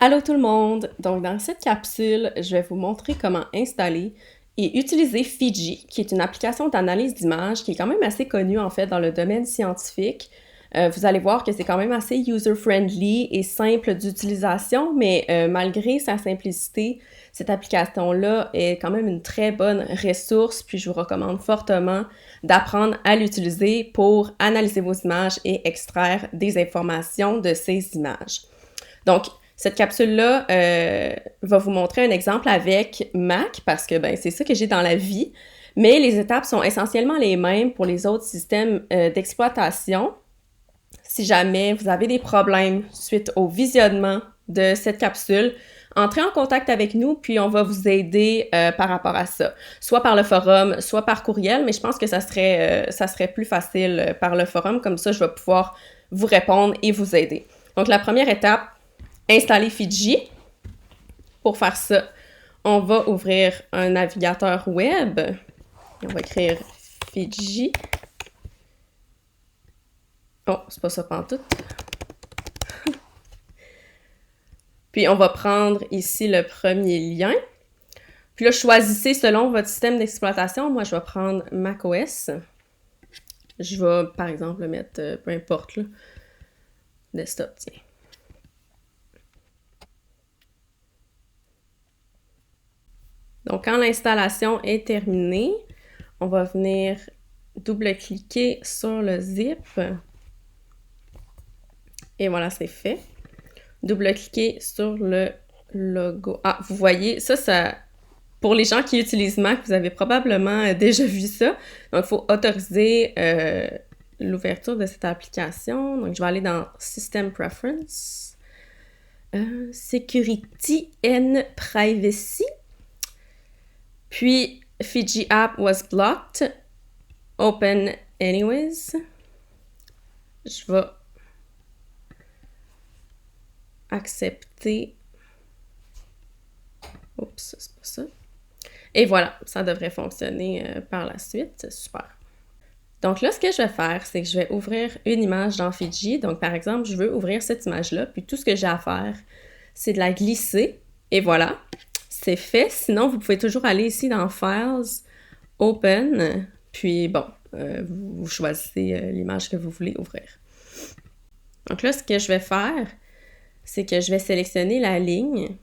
Allô tout le monde! Donc dans cette capsule, je vais vous montrer comment installer et utiliser Fiji, qui est une application d'analyse d'images qui est quand même assez connue en fait dans le domaine scientifique. Vous allez voir que c'est quand même assez user-friendly et simple d'utilisation, mais malgré sa simplicité, cette application-là est quand même une très bonne ressource, puis je vous recommande fortement d'apprendre à l'utiliser pour analyser vos images et extraire des informations de ces images. Donc, cette capsule-là va vous montrer un exemple avec Mac, parce que ben, c'est ça que j'ai dans la vie, mais les étapes sont essentiellement les mêmes pour les autres systèmes d'exploitation. Si jamais vous avez des problèmes suite au visionnement de cette capsule, entrez en contact avec nous, puis on va vous aider par rapport à ça. Soit par le forum, soit par courriel, mais je pense que ça serait plus facile par le forum, comme ça je vais pouvoir vous répondre et vous aider. Donc la première étape, installer Fiji. Pour faire ça, on va ouvrir un navigateur web. On va écrire Fiji. Oh, c'est pas ça pantoute. Puis on va prendre ici le premier lien. Puis là, choisissez selon votre système d'exploitation. Moi, je vais prendre macOS. Je vais, par exemple, mettre, peu importe, là, desktop, tiens. Donc, quand l'installation est terminée, on va venir double-cliquer sur le zip. Et voilà, c'est fait. Double-cliquer sur le logo. Ah, vous voyez, ça, pour les gens qui utilisent Mac, vous avez probablement déjà vu ça. Donc, il faut autoriser l'ouverture de cette application. Donc, je vais aller dans System Preference, Security and Privacy. Puis, Fiji app was blocked. Open anyways. Je vais accepter. Oups, c'est pas ça. Et voilà, ça devrait fonctionner par la suite. Super. Donc là, ce que je vais faire, c'est que je vais ouvrir une image dans Fiji. Donc, par exemple, je veux ouvrir cette image-là, puis tout ce que j'ai à faire, c'est de la glisser. Et voilà, c'est fait. Sinon, vous pouvez toujours aller ici dans Files, Open, puis bon, vous choisissez l'image que vous voulez ouvrir. Donc là, ce que je vais faire, c'est que je vais sélectionner la ligne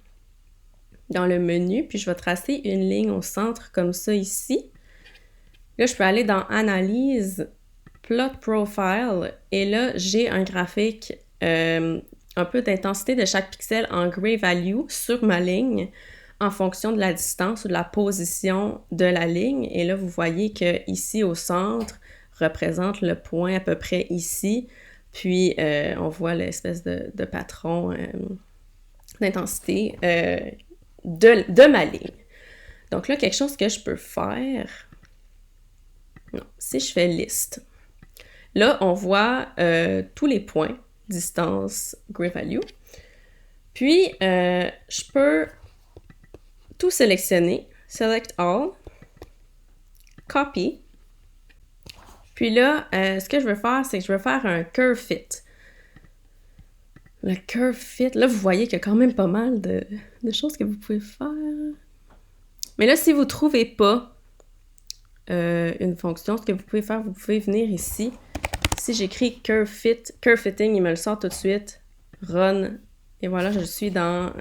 dans le menu, puis je vais tracer une ligne au centre comme ça ici. Là, je peux aller dans Analyse, Plot Profile, et là, j'ai un graphique un peu d'intensité de chaque pixel en gray value sur ma ligne en fonction de la distance ou de la position de la ligne. Et là, vous voyez que ici au centre représente le point à peu près ici. Puis, on voit l'espèce de patron d'intensité de ma ligne. Donc là, quelque chose que je peux faire... Non, si je fais liste, là, on voit tous les points, distance, gray value. Puis, je peux tout sélectionner, select all, copy. Puis là, ce que je veux faire, c'est que je veux faire un curve fit. Le curve fit, là, vous voyez qu'il y a quand même pas mal de choses que vous pouvez faire. Mais là, si vous ne trouvez pas une fonction, ce que vous pouvez faire, vous pouvez venir ici. Si j'écris curve fitting, il me le sort tout de suite. Run. Et voilà, je suis dans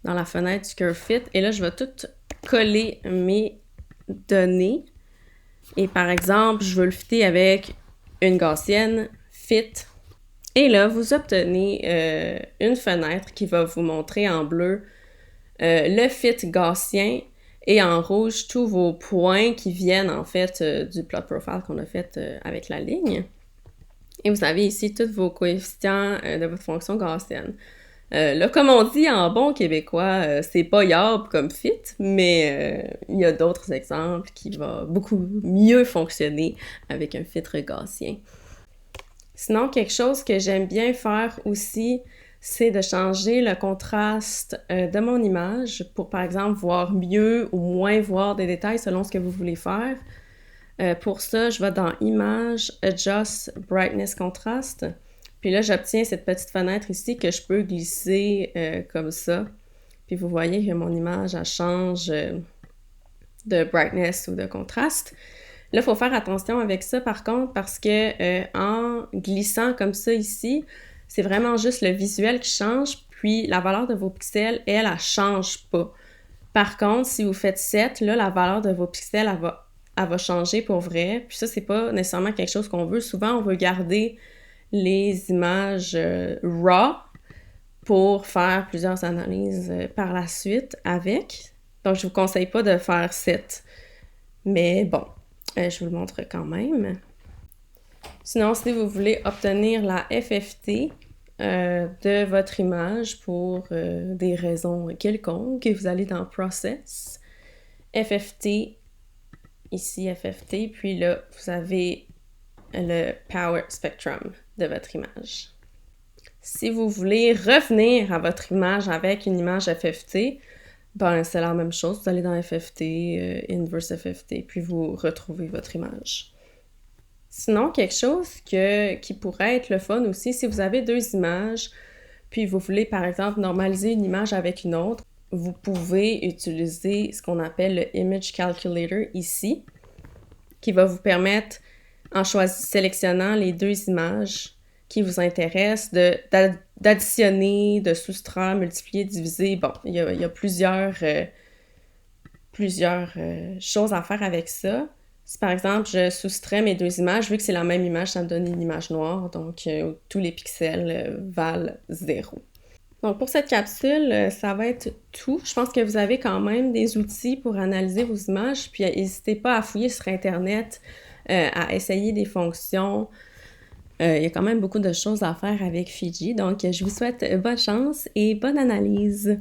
la fenêtre du curve fit. Et là, je vais tout coller mes données. Et par exemple, je veux le fitter avec une gaussienne, fit. Et là, vous obtenez une fenêtre qui va vous montrer en bleu le fit gaussien et en rouge tous vos points qui viennent en fait du plot profile qu'on a fait avec la ligne. Et vous avez ici tous vos coefficients de votre fonction gaussienne. Là, comme on dit en bon québécois, c'est pas yable comme fit, mais il y a d'autres exemples qui vont beaucoup mieux fonctionner avec un filtre gaussien. Sinon, quelque chose que j'aime bien faire aussi, c'est de changer le contraste de mon image pour, par exemple, voir mieux ou moins voir des détails selon ce que vous voulez faire. Pour ça, je vais dans Image, Adjust Brightness Contrast. Puis là, j'obtiens cette petite fenêtre ici que je peux glisser comme ça. Puis vous voyez que mon image, elle change de brightness ou de contraste. Là, il faut faire attention avec ça, par contre, parce que en glissant comme ça ici, c'est vraiment juste le visuel qui change, puis la valeur de vos pixels, elle change pas. Par contre, si vous faites 7, là, la valeur de vos pixels, elle va changer pour vrai. Puis ça, c'est pas nécessairement quelque chose qu'on veut. Souvent, on veut garder les images raw pour faire plusieurs analyses par la suite avec. Donc, je vous conseille pas de faire 7. Mais bon, je vous le montre quand même. Sinon, si vous voulez obtenir la FFT de votre image pour des raisons quelconques, vous allez dans Process, FFT, ici FFT, puis là, vous avez le Power Spectrum de votre image. Si vous voulez revenir à votre image avec une image FFT, ben c'est la même chose, vous allez dans FFT, Inverse FFT, puis vous retrouvez votre image. Sinon, quelque chose qui pourrait être le fun aussi, si vous avez deux images, puis vous voulez par exemple normaliser une image avec une autre, vous pouvez utiliser ce qu'on appelle le Image Calculator ici, qui va vous permettre, en sélectionnant les deux images qui vous intéressent, d'additionner, de soustraire, multiplier, diviser. Bon, il y a plusieurs choses à faire avec ça. Si par exemple, je soustrais mes deux images, vu que c'est la même image, ça me donne une image noire, donc tous les pixels valent 0. Donc pour cette capsule, ça va être tout. Je pense que vous avez quand même des outils pour analyser vos images, puis n'hésitez pas à fouiller sur Internet, à essayer des fonctions. Il y a quand même beaucoup de choses à faire avec Fiji, donc je vous souhaite bonne chance et bonne analyse.